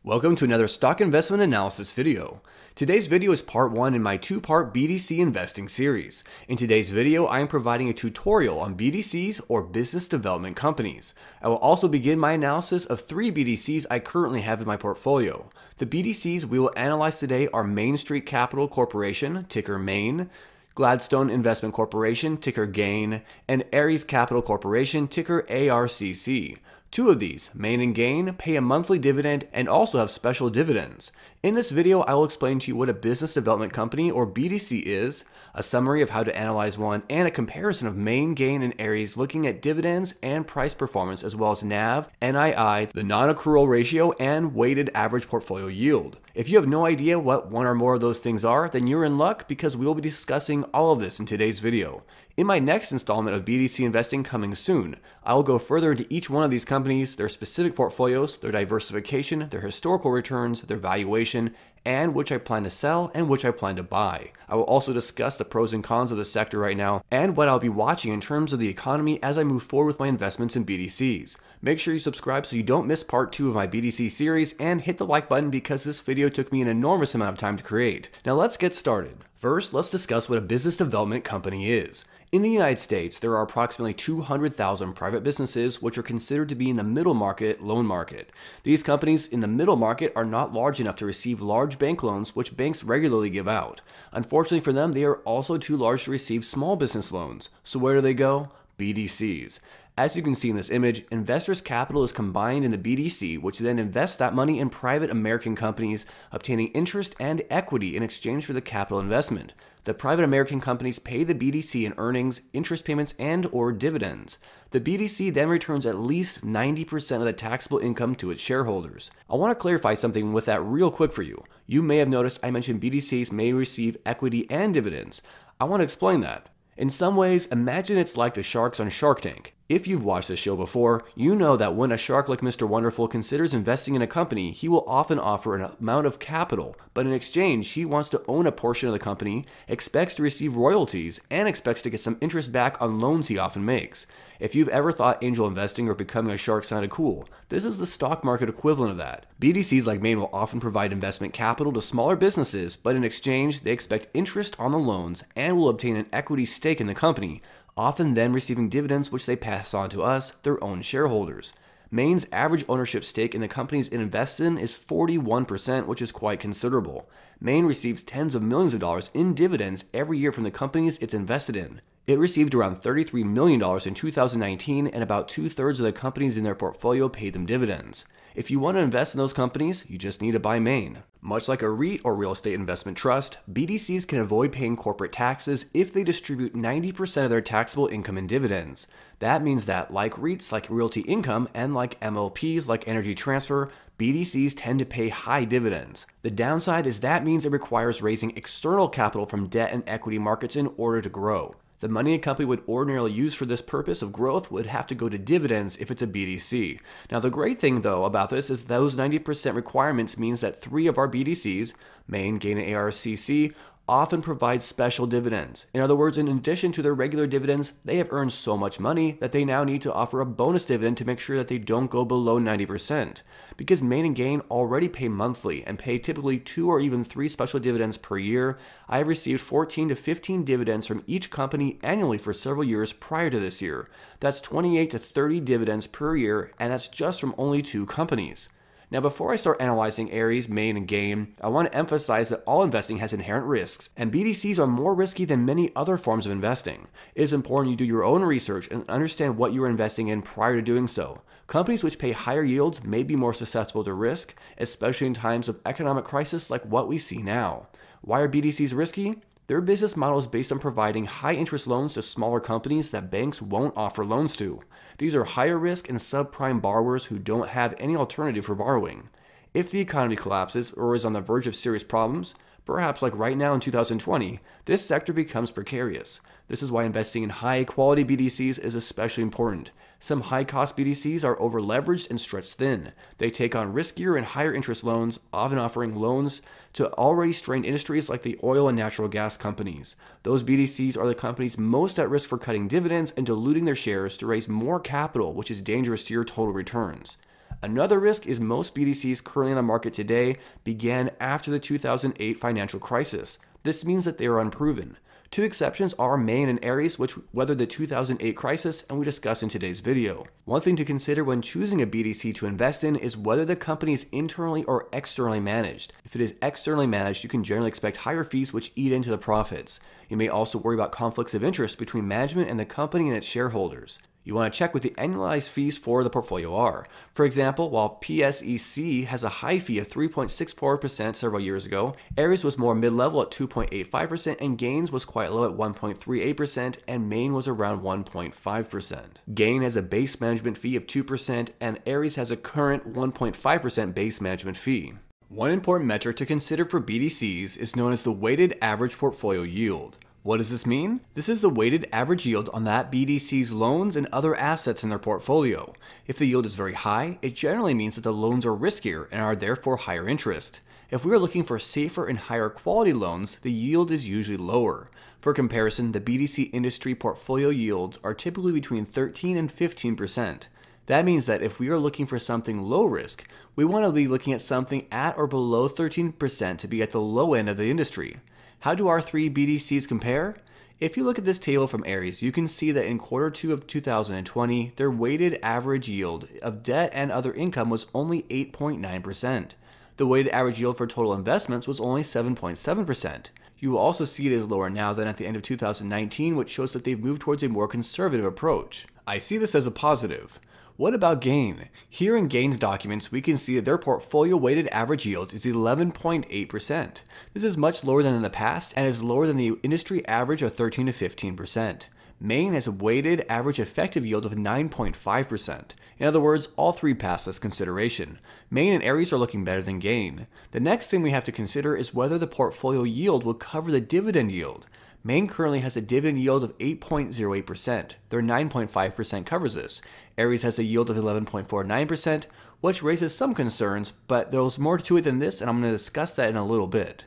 Welcome to another stock investment analysis video. Today's video is part 1 in my 2-part BDC investing series. In today's video, I am providing a tutorial on BDCs or business development companies. I will also begin my analysis of 3 BDCs I currently have in my portfolio. The BDCs we will analyze today are Main Street Capital Corporation, ticker MAIN, Gladstone Investment Corporation, ticker GAIN, and Aries Capital Corporation, ticker ARCC. 2 of these, Main and GAIN, pay a monthly dividend and also have special dividends. In this video, I will explain to you what a business development company or BDC is, a summary of how to analyze one, and a comparison of Main, GAIN, and Aries looking at dividends and price performance as well as NAV, NII, the non-accrual ratio, and weighted average portfolio yield. If you have no idea what one or more of those things are, then you're in luck because we will be discussing all of this in today's video. In my next installment of BDC investing coming soon, I will go further into each one of these companies, their specific portfolios, their diversification, their historical returns, their valuation, and which I plan to sell and which I plan to buy. I will also discuss the pros and cons of the sector right now and what I'll be watching in terms of the economy as I move forward with my investments in BDCs. Make sure you subscribe so you don't miss part 2 of my BDC series and hit the like button because this video took me an enormous amount of time to create. Now let's get started. First, let's discuss what a business development company is. In the United States, there are approximately 200,000 private businesses which are considered to be in the middle market loan market. These companies in the middle market are not large enough to receive large bank loans which banks regularly give out. Unfortunately for them, they are also too large to receive small business loans. So where do they go? BDCs. As you can see in this image, investors' capital is combined in the BDC, which then invests that money in private American companies, obtaining interest and equity in exchange for the capital investment. The private American companies pay the BDC in earnings, interest payments, and/or dividends. The BDC then returns at least 90% of the taxable income to its shareholders. I want to clarify something with that real quick for you. You may have noticed I mentioned BDCs may receive equity and dividends. I want to explain that. In some ways, imagine it's like the sharks on Shark Tank. If you've watched this show before, you know that when a shark like Mr. Wonderful considers investing in a company, he will often offer an amount of capital, but in exchange, he wants to own a portion of the company, expects to receive royalties, and expects to get some interest back on loans he often makes. If you've ever thought angel investing or becoming a shark sounded cool, this is the stock market equivalent of that. BDCs like Main will often provide investment capital to smaller businesses, but in exchange, they expect interest on the loans and will obtain an equity stake in the company, often then receiving dividends which they pass on to us, their own shareholders. Main's average ownership stake in the companies it invests in is 41%, which is quite considerable. Main receives tens of millions of dollars in dividends every year from the companies it's invested in. It received around $33 million in 2019, and about 2/3 of the companies in their portfolio paid them dividends. If you want to invest in those companies, you just need to buy Main. Much like a REIT or real estate investment trust, BDCs can avoid paying corporate taxes if they distribute 90% of their taxable income in dividends. That means that, like REITs like Realty Income and like MLPs like Energy Transfer, BDCs tend to pay high dividends. The downside is that means it requires raising external capital from debt and equity markets in order to grow. The money a company would ordinarily use for this purpose of growth would have to go to dividends if it's a BDC. Now the great thing though about this is those 90% requirements means that 3 of our BDCs, Main, GAIN, and ARCC, often provide special dividends. In other words, in addition to their regular dividends, they have earned so much money that they now need to offer a bonus dividend to make sure that they don't go below 90%. Because Main and GAIN already pay monthly and pay typically 2 or even 3 special dividends per year, I have received 14 to 15 dividends from each company annually for several years prior to this year. That's 28 to 30 dividends per year, and that's just from only 2 companies. Now, before I start analyzing Aries, Main, and GAIN, I want to emphasize that all investing has inherent risks, and BDCs are more risky than many other forms of investing. It is important you do your own research and understand what you are investing in prior to doing so. Companies which pay higher yields may be more susceptible to risk, especially in times of economic crisis like what we see now. Why are BDCs risky? Their business model is based on providing high-interest loans to smaller companies that banks won't offer loans to. These are higher risk and subprime borrowers who don't have any alternative for borrowing. If the economy collapses or is on the verge of serious problems, perhaps like right now in 2020, this sector becomes precarious. This is why investing in high-quality BDCs is especially important. Some high-cost BDCs are over-leveraged and stretched thin. They take on riskier and higher-interest loans, often offering loans to already strained industries like the oil and natural gas companies. Those BDCs are the companies most at risk for cutting dividends and diluting their shares to raise more capital, which is dangerous to your total returns. Another risk is most BDCs currently on the market today began after the 2008 financial crisis. This means that they are unproven. Two exceptions are Maine and Aries, which weathered the 2008 crisis, and we discussed in today's video. One thing to consider when choosing a BDC to invest in is whether the company is internally or externally managed. If it is externally managed, you can generally expect higher fees which eat into the profits. You may also worry about conflicts of interest between management and the company and its shareholders. You want to check what the annualized fees for the portfolio are. For example, while PSEC has a high fee of 3.64% several years ago, Aries was more mid-level at 2.85% and Gains was quite low at 1.38% and Maine was around 1.5%. Gain has a base management fee of 2% and Aries has a current 1.5% base management fee. One important metric to consider for BDCs is known as the weighted average portfolio yield. What does this mean? This is the weighted average yield on that BDC's loans and other assets in their portfolio. If the yield is very high, it generally means that the loans are riskier and are therefore higher interest. If we are looking for safer and higher quality loans, the yield is usually lower. For comparison, the BDC industry portfolio yields are typically between 13 and 15%. That means that if we are looking for something low risk, we want to be looking at something at or below 13% to be at the low end of the industry. How do our three BDCs compare? If you look at this table from Aries, you can see that in Q2 of 2020, their weighted average yield of debt and other income was only 8.9%. The weighted average yield for total investments was only 7.7%. You will also see it is lower now than at the end of 2019, which shows that they've moved towards a more conservative approach. I see this as a positive. What about Gain? Here in Gain's documents, we can see that their portfolio weighted average yield is 11.8%. This is much lower than in the past and is lower than the industry average of 13 to 15%. Maine has a weighted average effective yield of 9.5%. In other words, all three pass this consideration. Maine and Aries are looking better than Gain. The next thing we have to consider is whether the portfolio yield will cover the dividend yield. Maine currently has a dividend yield of 8.08%. Their 9.5% covers this. Aries has a yield of 11.49%, which raises some concerns, but there's more to it than this, and I'm going to discuss that in a little bit.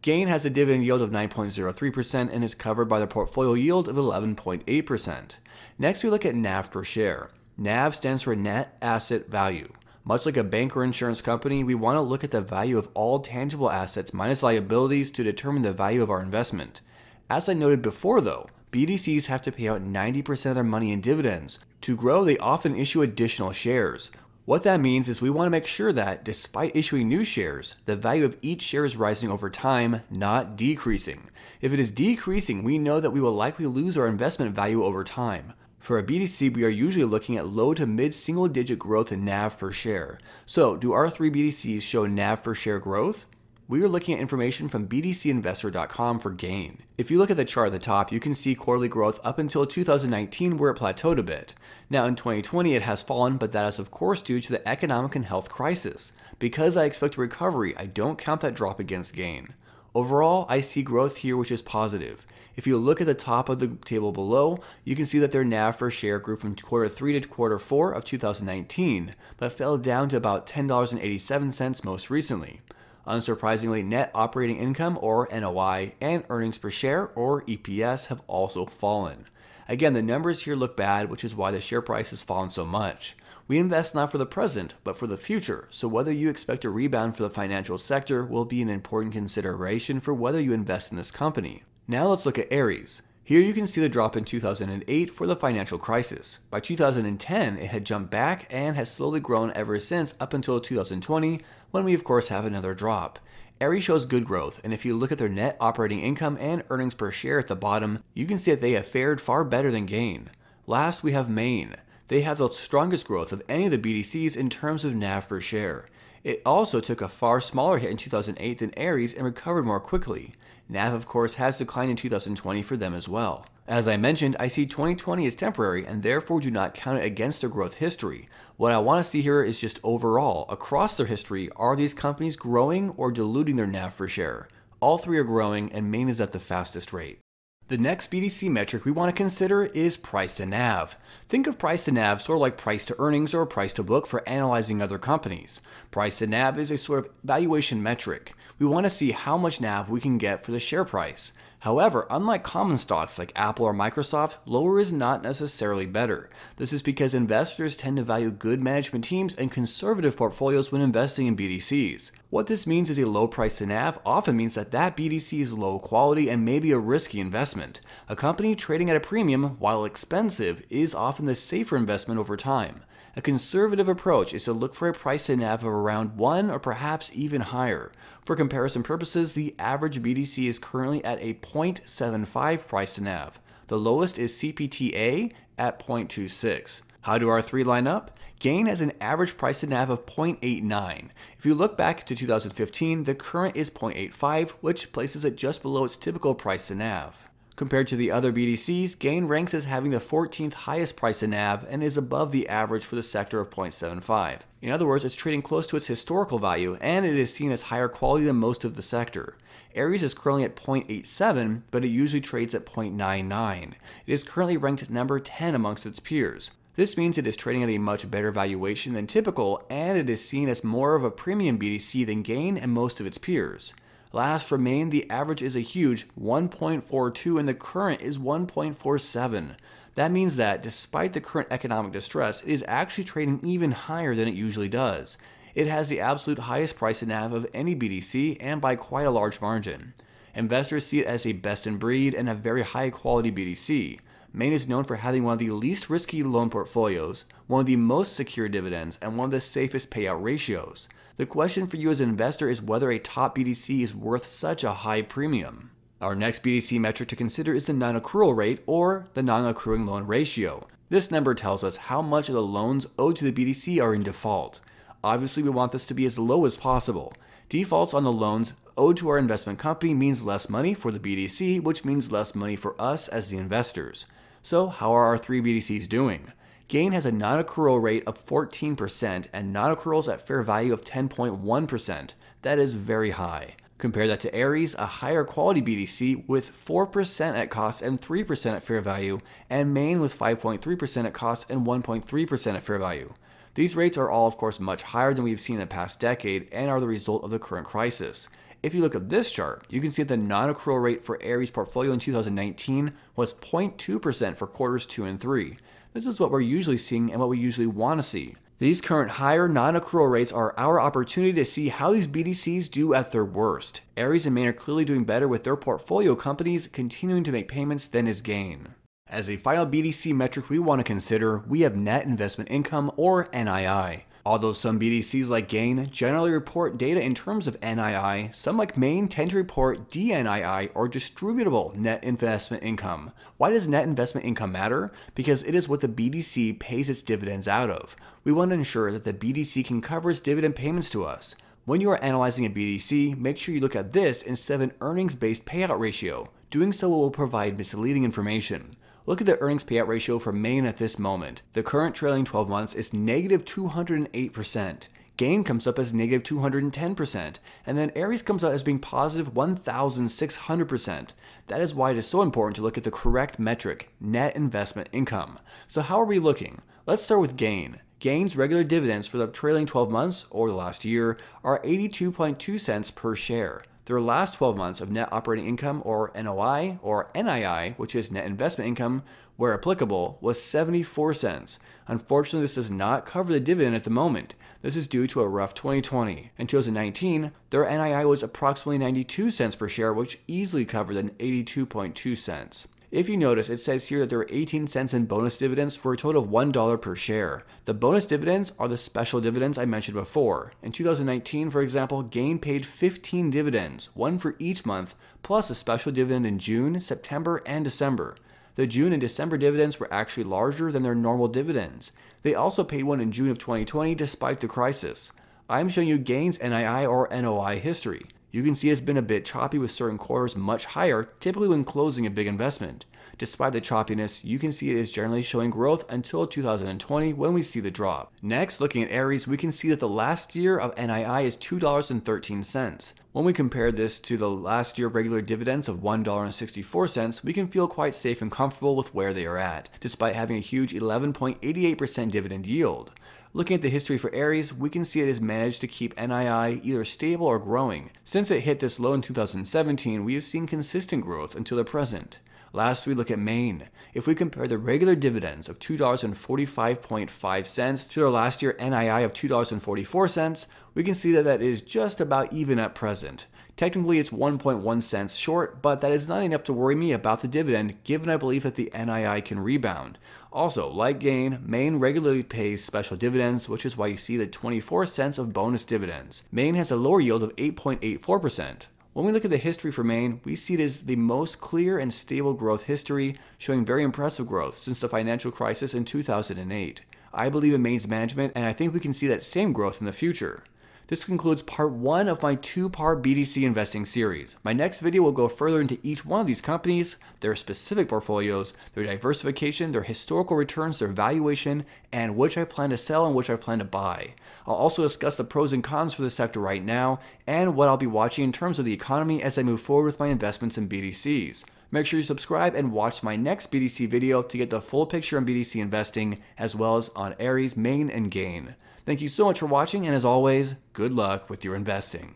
Gain has a dividend yield of 9.03% and is covered by the portfolio yield of 11.8%. Next, we look at NAV per share. NAV stands for net asset value. Much like a bank or insurance company, we want to look at the value of all tangible assets minus liabilities to determine the value of our investment. As I noted before though, BDCs have to pay out 90% of their money in dividends. To grow, they often issue additional shares. What that means is we want to make sure that, despite issuing new shares, the value of each share is rising over time, not decreasing. If it is decreasing, we know that we will likely lose our investment value over time. For a BDC, we are usually looking at low to mid single digit growth in NAV per share. So, do our three BDCs show NAV per share growth? We are looking at information from bdcinvestor.com for Gain. If you look at the chart at the top, you can see quarterly growth up until 2019 where it plateaued a bit. Now in 2020 it has fallen, but that is of course due to the economic and health crisis. Because I expect a recovery, I don't count that drop against Gain. Overall, I see growth here which is positive. If you look at the top of the table below, you can see that their NAV per share grew from Q3 to Q4 of 2019, but fell down to about $10.87 most recently. Unsurprisingly, net operating income or NOI and earnings per share or EPS have also fallen. Again, the numbers here look bad, which is why the share price has fallen so much. We invest not for the present, but for the future, so whether you expect a rebound for the financial sector will be an important consideration for whether you invest in this company. Now let's look at Aries. Here you can see the drop in 2008 for the financial crisis. By 2010, it had jumped back and has slowly grown ever since up until 2020, when we of course have another drop. Aries shows good growth, and if you look at their net operating income and earnings per share at the bottom, you can see that they have fared far better than Gain. Last, we have Maine. They have the strongest growth of any of the BDCs in terms of NAV per share. It also took a far smaller hit in 2008 than Aries and recovered more quickly. NAV of course has declined in 2020 for them as well. As I mentioned, I see 2020 as temporary and therefore do not count it against their growth history. What I want to see here is just overall, across their history, are these companies growing or diluting their NAV per share? All three are growing and Maine is at the fastest rate. The next BDC metric we want to consider is price to NAV. Think of price to NAV sort of like price to earnings or price to book for analyzing other companies. Price to NAV is a sort of valuation metric. We want to see how much NAV we can get for the share price. However, unlike common stocks like Apple or Microsoft, lower is not necessarily better. This is because investors tend to value good management teams and conservative portfolios when investing in BDCs. What this means is a low price to NAV often means that BDC is low quality and maybe a risky investment. A company trading at a premium, while expensive, is often the safer investment over time. A conservative approach is to look for a price to NAV of around 1 or perhaps even higher. For comparison purposes, the average BDC is currently at a 0.75 price to NAV. The lowest is CPTA at 0.26. How do our three line up? Gain has an average price to NAV of 0.89. If you look back to 2015, the current is 0.85, which places it just below its typical price to NAV. Compared to the other BDCs, Gain ranks as having the 14th highest price to NAV and is above the average for the sector of 0.75. In other words, it's trading close to its historical value and it is seen as higher quality than most of the sector. Aries is currently at 0.87, but it usually trades at 0.99. It is currently ranked number 10 amongst its peers. This means it is trading at a much better valuation than typical, and it is seen as more of a premium BDC than Gain and most of its peers. Last, Remain, the average is a huge 1.42 and the current is 1.47. That means that, despite the current economic distress, it is actually trading even higher than it usually does. It has the absolute highest price to NAV of any BDC and by quite a large margin. Investors see it as a best in breed and a very high quality BDC. Main is known for having one of the least risky loan portfolios, one of the most secure dividends, and one of the safest payout ratios. The question for you as an investor is whether a top BDC is worth such a high premium. Our next BDC metric to consider is the non-accrual rate, or the non-accruing loan ratio. This number tells us how much of the loans owed to the BDC are in default. Obviously, we want this to be as low as possible. Defaults on the loans owed to our investment company means less money for the BDC, which means less money for us as the investors. So, how are our three BDCs doing? Gain has a non-accrual rate of 14% and non-accruals at fair value of 10.1%. That is very high. Compare that to Aries, a higher quality BDC with 4% at cost and 3% at fair value, and Main with 5.3% at cost and 1.3% at fair value. These rates are all, of course, much higher than we've seen in the past decade and are the result of the current crisis. If you look at this chart, you can see that the non-accrual rate for Aries' portfolio in 2019 was 0.2% for quarters 2 and 3. This is what we're usually seeing and what we usually want to see. These current higher non-accrual rates are our opportunity to see how these BDCs do at their worst. Aries and Main are clearly doing better with their portfolio companies continuing to make payments than is Gain. As a final BDC metric we want to consider, we have net investment income, or NII. Although some BDCs like Gain generally report data in terms of NII, some like Main tend to report DNII, or distributable net investment income. Why does net investment income matter? Because it is what the BDC pays its dividends out of. We want to ensure that the BDC can cover its dividend payments to us. When you are analyzing a BDC, make sure you look at this instead of an earnings-based payout ratio. Doing so will provide misleading information. Look at the earnings payout ratio for Main at this moment. The current trailing 12 months is negative 208%. Gain comes up as negative 210%, and then Aries comes out as being positive 1,600%. That is why it is so important to look at the correct metric, net investment income. So how are we looking? Let's start with Gain. Gain's regular dividends for the trailing 12 months, or the last year, are 82.2 cents per share. Their last 12 months of net operating income, or NOI, or NII, which is net investment income, where applicable, was 74 cents. Unfortunately, this does not cover the dividend at the moment. This is due to a rough 2020. In 2019, their NII was approximately 92 cents per share, which easily covered an 82.2 cents. If you notice, it says here that there are 18 cents in bonus dividends for a total of $1 per share. The bonus dividends are the special dividends I mentioned before. In 2019, for example, Gain paid 15 dividends, one for each month, plus a special dividend in June, September, and December. The June and December dividends were actually larger than their normal dividends. They also paid one in June of 2020 despite the crisis. I'm showing you Gain's NII or NOI history. You can see it's been a bit choppy with certain quarters much higher, typically when closing a big investment. Despite the choppiness, you can see it is generally showing growth until 2020 when we see the drop. Next, looking at Aries, we can see that the last year of NII is $2.13. When we compare this to the last year of regular dividends of $1.64, we can feel quite safe and comfortable with where they are at, despite having a huge 11.88% dividend yield. Looking at the history for Aries, we can see it has managed to keep NII either stable or growing. Since it hit this low in 2017, we have seen consistent growth until the present. Last, we look at Maine. If we compare the regular dividends of $2.45.5 to their last year NII of $2.44, we can see that is just about even at present. Technically, it's 1.1 cents short, but that is not enough to worry me about the dividend, given I believe that the NII can rebound. Also, like Gain, Maine regularly pays special dividends, which is why you see the 24 cents of bonus dividends. Maine has a lower yield of 8.84%. When we look at the history for Maine, we see it as the most clear and stable growth history, showing very impressive growth since the financial crisis in 2008. I believe in Maine's management, and I think we can see that same growth in the future. This concludes part 1 of my 2-part BDC investing series. My next video will go further into each one of these companies, their specific portfolios, their diversification, their historical returns, their valuation, and which I plan to sell and which I plan to buy. I'll also discuss the pros and cons for the sector right now, and what I'll be watching in terms of the economy as I move forward with my investments in BDCs. Make sure you subscribe and watch my next BDC video to get the full picture on BDC investing, as well as on Aries, Maine, and Gain. Thank you so much for watching, and as always, good luck with your investing.